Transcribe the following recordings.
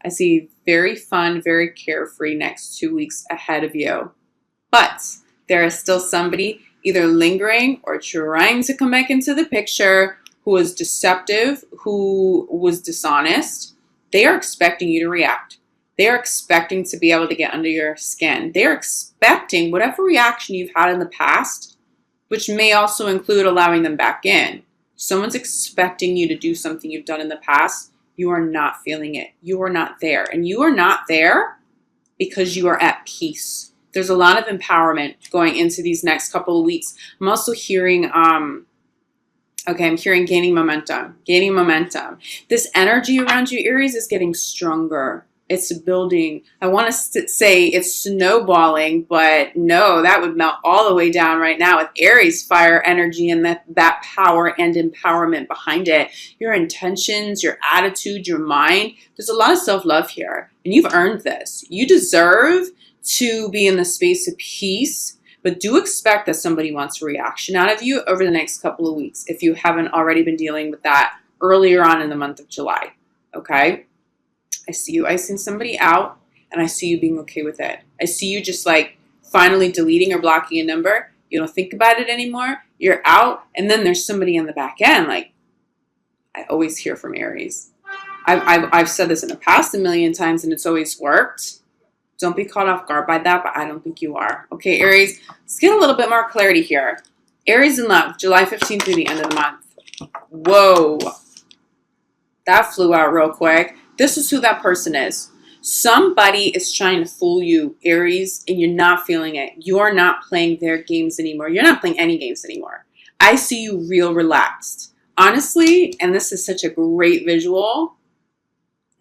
I see very fun, very carefree next 2 weeks ahead of you. But there is still somebody either lingering or trying to come back into the picture who was deceptive, who was dishonest. They are expecting you to react. They are expecting to be able to get under your skin. They are expecting whatever reaction you've had in the past, which may also include allowing them back in. Someone's expecting you to do something you've done in the past. You are not feeling it. You are not there. And you are not there because you are at peace. There's a lot of empowerment going into these next couple of weeks. I'm also hearing, I'm hearing gaining momentum. This energy around you, Aries, is getting stronger. It's building. I want to say it's snowballing, but no, that would melt all the way down right now with Aries fire energy and that power and empowerment behind it. Your intentions, your attitude, your mind. There's a lot of self-love here, and you've earned this. You deserve to be in the space of peace, but do expect that somebody wants a reaction out of you over the next couple of weeks if you haven't already been dealing with that earlier on in the month of July, okay? I see you icing somebody out, and I see you being okay with it. I see you just like finally deleting or blocking a number. You don't think about it anymore. You're out, and then there's somebody in the back end. Like, I always hear from Aries. I've said this in the past a million times, and it's always worked. Don't be caught off guard by that, but I don't think you are. Okay, Aries, let's get a little bit more clarity here. Aries in love, July 15th through the end of the month. Whoa. That flew out real quick. This is who that person is. Somebody is trying to fool you, Aries, and you're not feeling it. You're not playing their games anymore. You're not playing any games anymore. I see you real relaxed. Honestly, and this is such a great visual,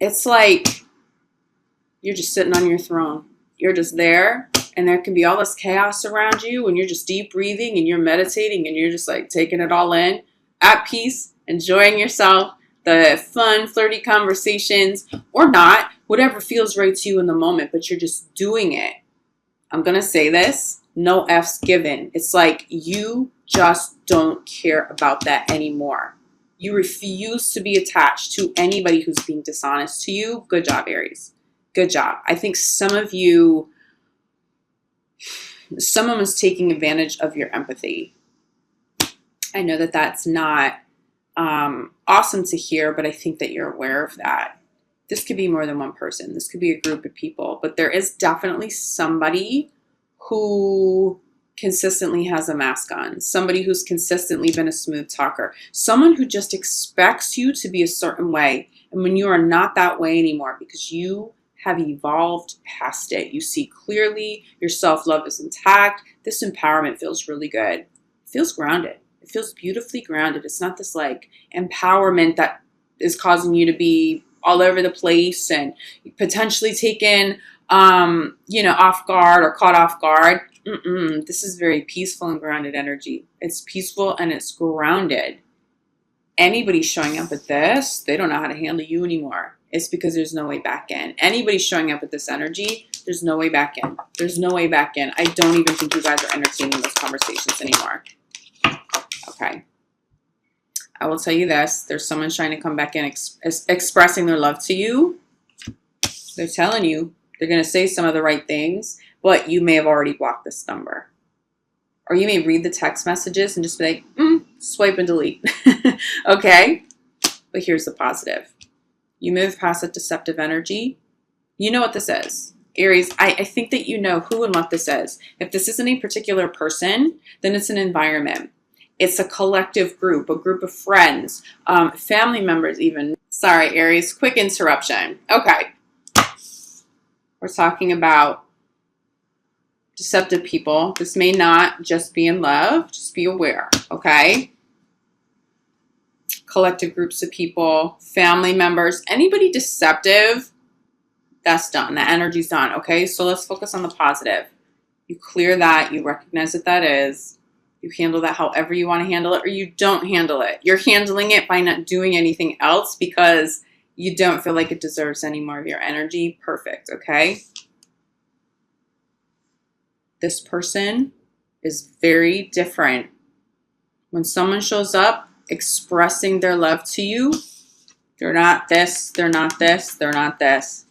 it's like you're just sitting on your throne. You're just there, and there can be all this chaos around you, and you're just deep breathing, and you're meditating, and you're just like taking it all in, at peace, enjoying yourself, the fun, flirty conversations, or not, whatever feels right to you in the moment, but you're just doing it. I'm going to say this, no F's given. It's like you just don't care about that anymore. You refuse to be attached to anybody who's being dishonest to you. Good job, Aries. Good job. I think someone was taking advantage of your empathy. I know that that's not awesome to hear, but I think that you're aware of that. This could be more than one person. This could be a group of people, but there is definitely somebody who consistently has a mask on, somebody who's consistently been a smooth talker, someone who just expects you to be a certain way. And when you are not that way anymore, because you have evolved past it, you see clearly, your self-love is intact, this empowerment feels really good. It feels grounded. It feels beautifully grounded. It's not this like empowerment that is causing you to be all over the place and potentially taken, off guard or caught off guard. This is very peaceful and grounded energy. It's peaceful and it's grounded. Anybody showing up with this, they don't know how to handle you anymore. It's because there's no way back in. Anybody showing up with this energy, there's no way back in. There's no way back in. I don't even think you guys are entertaining those conversations anymore. Okay. I will tell you this. There's someone trying to come back in expressing their love to you. They're telling you they're going to say some of the right things, but you may have already blocked this number. Or you may read the text messages and just be like, swipe and delete. Okay? But here's the positive. You move past that deceptive energy. You know what this is. Aries, I think that you know who and what this is. If this isn't a particular person, then it's an environment. It's a collective group, a group of friends, family members even. Sorry, Aries, quick interruption. Okay. We're talking about deceptive people. This may not just be in love. Just be aware, okay? Collective groups of people, family members, anybody deceptive, that's done. That energy's done, okay? So let's focus on the positive. You clear that. You recognize what that is. You handle that however you want to handle it, or you don't handle it. You're handling it by not doing anything else because you don't feel like it deserves any more of your energy. Perfect, okay? This person is very different. When someone shows up expressing their love to you, they're not this, they're not this, they're not this.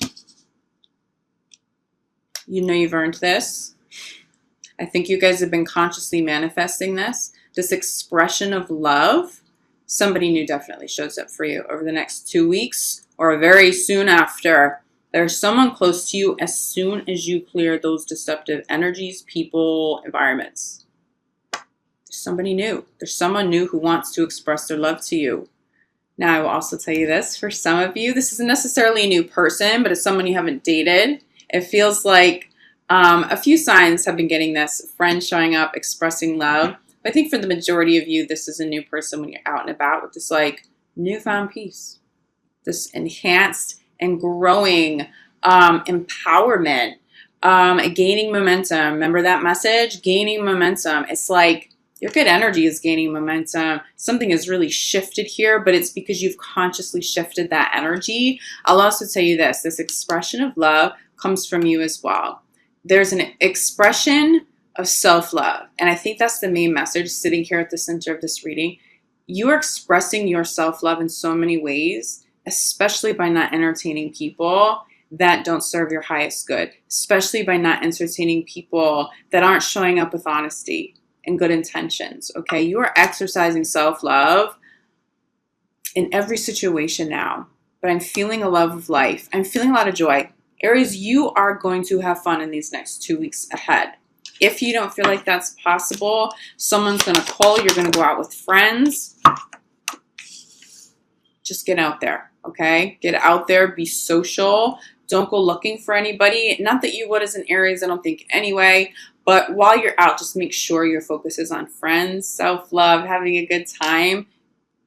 You know you've earned this. I think you guys have been consciously manifesting this. This expression of love, somebody new definitely shows up for you over the next 2 weeks or very soon after. There's someone close to you as soon as you clear those deceptive energies, people, environments. There's somebody new. There's someone new who wants to express their love to you. Now, I will also tell you this. For some of you, this isn't necessarily a new person, but it's someone you haven't dated. It feels like a few signs have been getting this. Friends showing up, expressing love. But I think for the majority of you, this is a new person when you're out and about with this like newfound peace. This enhanced and growing empowerment, gaining momentum. Remember that message? Gaining momentum. It's like your good energy is gaining momentum. Something has really shifted here, but it's because you've consciously shifted that energy. I'll also tell you this. This expression of love comes from you as well. There's an expression of self-love. And I think that's the main message sitting here at the center of this reading. You are expressing your self-love in so many ways, especially by not entertaining people that don't serve your highest good, especially by not entertaining people that aren't showing up with honesty and good intentions, okay? You are exercising self-love in every situation now, but I'm feeling a love of life. I'm feeling a lot of joy. Aries, you are going to have fun in these next 2 weeks ahead. If you don't feel like that's possible, someone's going to call, you're going to go out with friends. Just get out there, okay? Get out there, be social. Don't go looking for anybody. Not that you would as an Aries, I don't think anyway. But while you're out, just make sure your focus is on friends, self-love, having a good time.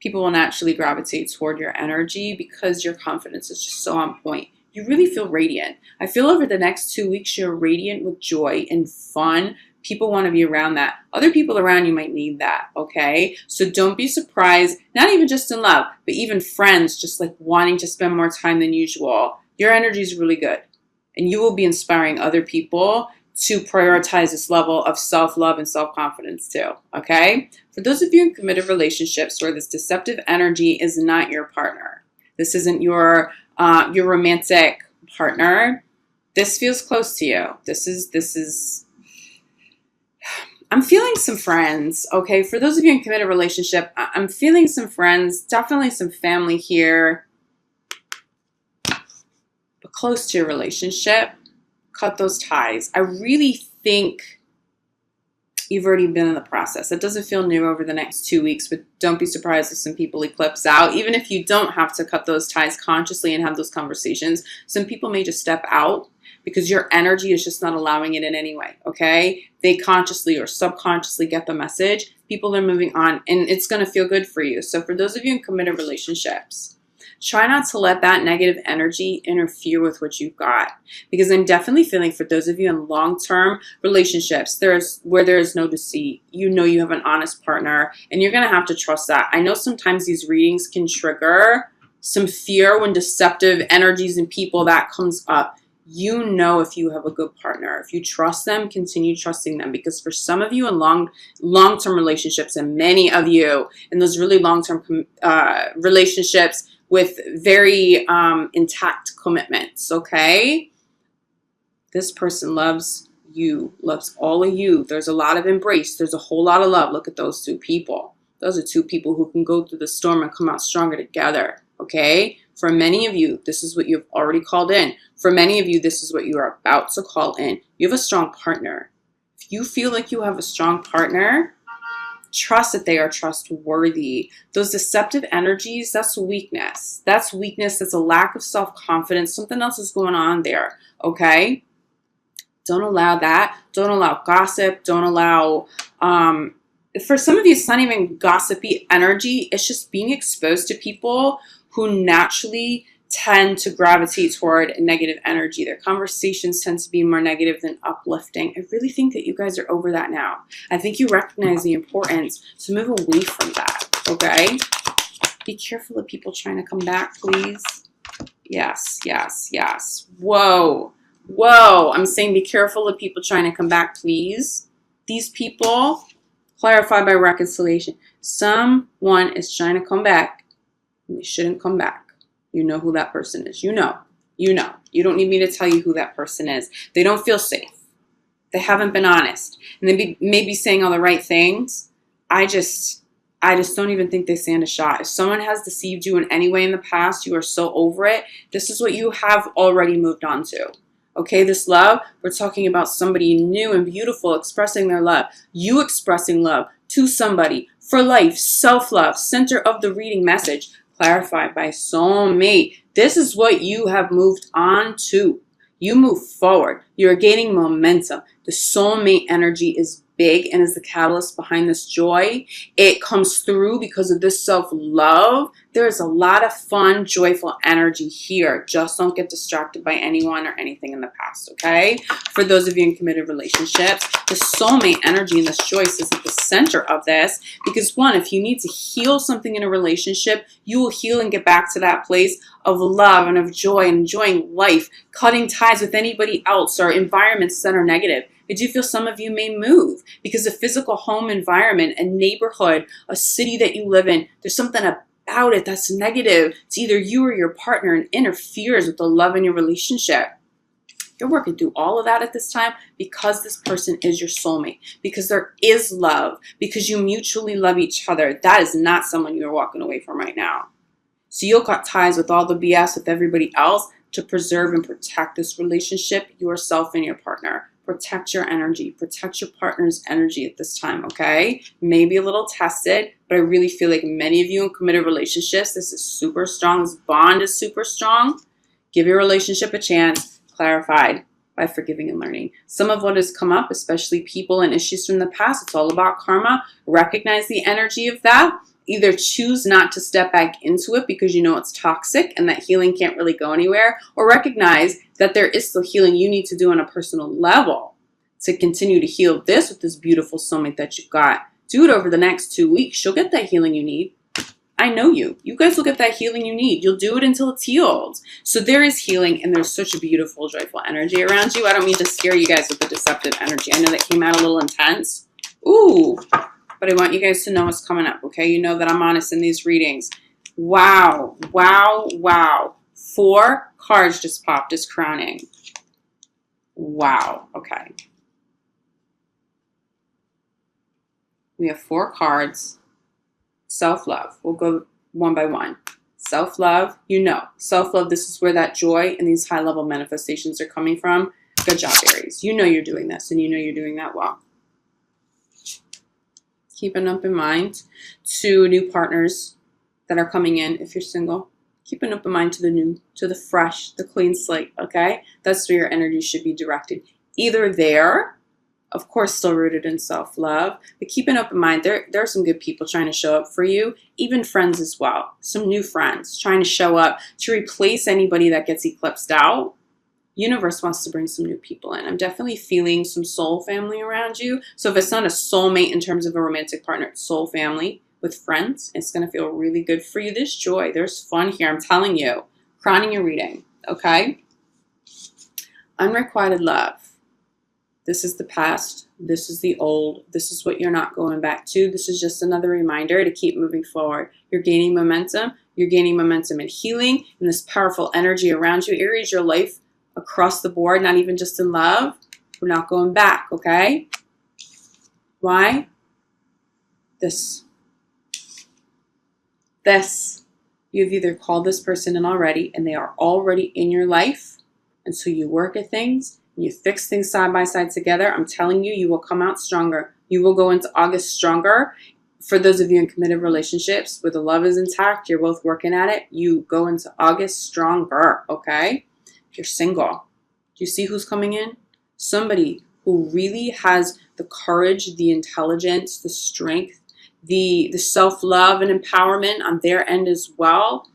People will naturally gravitate toward your energy because your confidence is just so on point. You really feel radiant. I feel over the next 2 weeks, you're radiant with joy and fun. People want to be around that. Other people around you might need that, okay? So don't be surprised, not even just in love, but even friends just like wanting to spend more time than usual. Your energy is really good. And you will be inspiring other people to prioritize this level of self-love and self-confidence too, okay? For those of you in committed relationships where this deceptive energy is not your partner, this isn't your romantic partner, this feels close to you. This is, I'm feeling some friends, okay? For those of you in committed relationship, I'm feeling some friends, definitely some family here, but close to your relationship. Cut those ties. I really think you've already been in the process. It doesn't feel new over the next 2 weeks, but don't be surprised if some people eclipse out. Even if you don't have to cut those ties consciously and have those conversations, some people may just step out because your energy is just not allowing it in any way, okay? They consciously or subconsciously get the message. People are moving on, and it's going to feel good for you. So for those of you in committed relationships, try not to let that negative energy interfere with what you've got. Because I'm definitely feeling for those of you in long-term relationships, where there is no deceit. You know you have an honest partner, and you're going to have to trust that. I know sometimes these readings can trigger some fear when deceptive energies and people, that comes up. You know if you have a good partner. If you trust them, continue trusting them. Because for some of you in long-term relationships, and many of you in those really long-term relationships, with very intact commitments, okay? This person loves you, loves all of you. There's a lot of embrace. There's a whole lot of love. Look at those two people. Those are two people who can go through the storm and come out stronger together, okay? For many of you, this is what you've already called in. For many of you, this is what you are about to call in. You have a strong partner. If you feel like you have a strong partner, trust that they are trustworthy. Those deceptive energies, that's weakness. That's weakness. That's a lack of self-confidence. Something else is going on there, okay? Don't allow that. Don't allow gossip. Don't allow, for some of you, it's not even gossipy energy. It's just being exposed to people who naturally tend to gravitate toward negative energy. Their conversations tend to be more negative than uplifting. I really think that you guys are over that now. I think you recognize the importance to move away from that, okay? Be careful of people trying to come back, please. Yes, yes, yes. Whoa, whoa. I'm saying be careful of people trying to come back, please. These people, clarify by reconciliation. Someone is trying to come back, and they shouldn't come back. You know who that person is. You know. You know. You don't need me to tell you who that person is. They don't feel safe. They haven't been honest. And they may be saying all the right things. I just don't even think they stand a shot. If someone has deceived you in any way in the past, you are so over it. This is what you have already moved on to. Okay, this love, we're talking about somebody new and beautiful expressing their love. You expressing love to somebody for life, self-love, center of the reading message, clarified by soulmate. This is what you have moved on to. You move forward. You're gaining momentum. The soulmate energy is big and is the catalyst behind this joy. It comes through because of this self-love. There is a lot of fun, joyful energy here. Just don't get distracted by anyone or anything in the past, okay? For those of you in committed relationships, the soulmate energy and this choice is at the center of this because, one, if you need to heal something in a relationship, you will heal and get back to that place of love and of joy and enjoying life, cutting ties with anybody else or environments that are negative. I do feel some of you may move because a physical home environment, a neighborhood, a city that you live in, there's something about it that's negative. It's either you or your partner and interferes with the love in your relationship. You're working through all of that at this time because this person is your soulmate, because there is love, because you mutually love each other. That is not someone you're walking away from right now. So you'll cut ties with all the BS with everybody else to preserve and protect this relationship, yourself and your partner. Protect your energy. Protect your partner's energy at this time, okay? Maybe a little tested, but I really feel like many of you in committed relationships, this is super strong. This bond is super strong. Give your relationship a chance. Clarified by forgiving and learning. Some of what has come up, especially people and issues from the past, it's all about karma. Recognize the energy of that. Either choose not to step back into it because you know it's toxic and that healing can't really go anywhere, or recognize that there is still healing you need to do on a personal level to continue to heal this with this beautiful soulmate that you've got. Do it over the next 2 weeks. You'll get that healing you need. I know you. You guys will get that healing you need. You'll do it until it's healed. So there is healing and there's such a beautiful, joyful energy around you. I don't mean to scare you guys with the deceptive energy. I know that came out a little intense. Ooh. But I want you guys to know what's coming up, okay? You know that I'm honest in these readings. Wow, wow, wow. 4 cards just popped as crowning. Wow, okay. We have 4 cards. Self-love. We'll go one by one. Self-love, you know. Self-love, this is where that joy and these high-level manifestations are coming from. Good job, Aries. You know you're doing this, and you know you're doing that well. Keep an open mind to new partners that are coming in if you're single. Keep an open mind to the new, to the fresh, the clean slate, okay? That's where your energy should be directed. Either there, of course, still rooted in self-love, but keep an open mind. There are some good people trying to show up for you, even friends as well. Some new friends trying to show up to replace anybody that gets eclipsed out. Universe wants to bring some new people in. I'm definitely feeling some soul family around you. So if it's not a soulmate in terms of a romantic partner, it's soul family with friends. It's going to feel really good for you. There's joy. There's fun here. I'm telling you. Crowning your reading. Okay? Unrequited love. This is the past. This is the old. This is what you're not going back to. This is just another reminder to keep moving forward. You're gaining momentum. You're gaining momentum in healing and this powerful energy around you. Aries, your life across the board, not even just in love. We're not going back, okay? Why? This. You've either called this person in already and they are already in your life, and so you work at things and you fix things side by side together. I'm telling you, you will come out stronger. You will go into August stronger. For those of you in committed relationships where the love is intact, you're both working at it, you go into August stronger, okay? You're single. Do you see who's coming in? Somebody who really has the courage, the intelligence, the strength, the self-love and empowerment on their end as well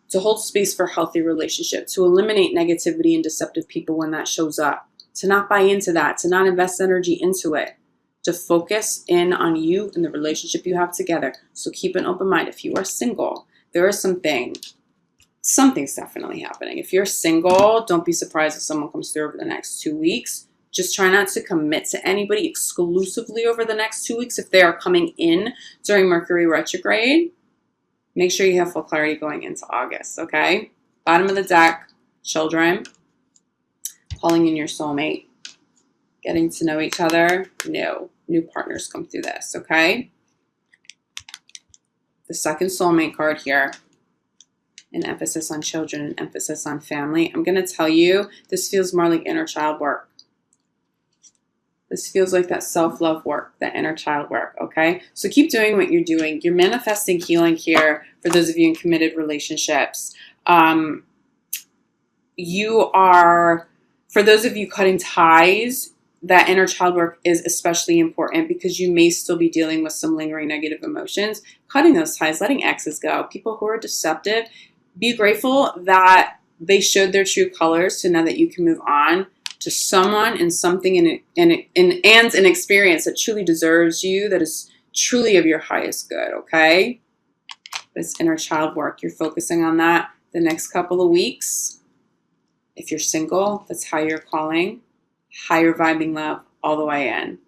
to hold space for a healthy relationship, to eliminate negativity and deceptive people when that shows up, to not buy into that, to not invest energy into it, to focus in on you and the relationship you have together. So keep an open mind. If you are single, there is something's definitely happening. If you're single, don't be surprised if someone comes through over the next 2 weeks. Just try not to commit to anybody exclusively over the next 2 weeks. If they are coming in during Mercury retrograde, make sure you have full clarity going into August, okay? Bottom of the deck, children, calling in your soulmate, getting to know each other. No, new partners come through this, okay? The second soulmate card here, an emphasis on children, an emphasis on family. I'm going to tell you, this feels more like inner child work. This feels like that self-love work, that inner child work, okay? So keep doing what you're doing. You're manifesting healing here for those of you in committed relationships. You are, for those of you cutting ties, that inner child work is especially important because you may still be dealing with some lingering negative emotions. Cutting those ties, letting exes go. People who are deceptive, be grateful that they showed their true colors so now that you can move on to someone and something and an experience that truly deserves you, that is truly of your highest good, okay? This inner child work, you're focusing on that the next couple of weeks. If you're single, that's how you're calling. Higher vibing love all the way in.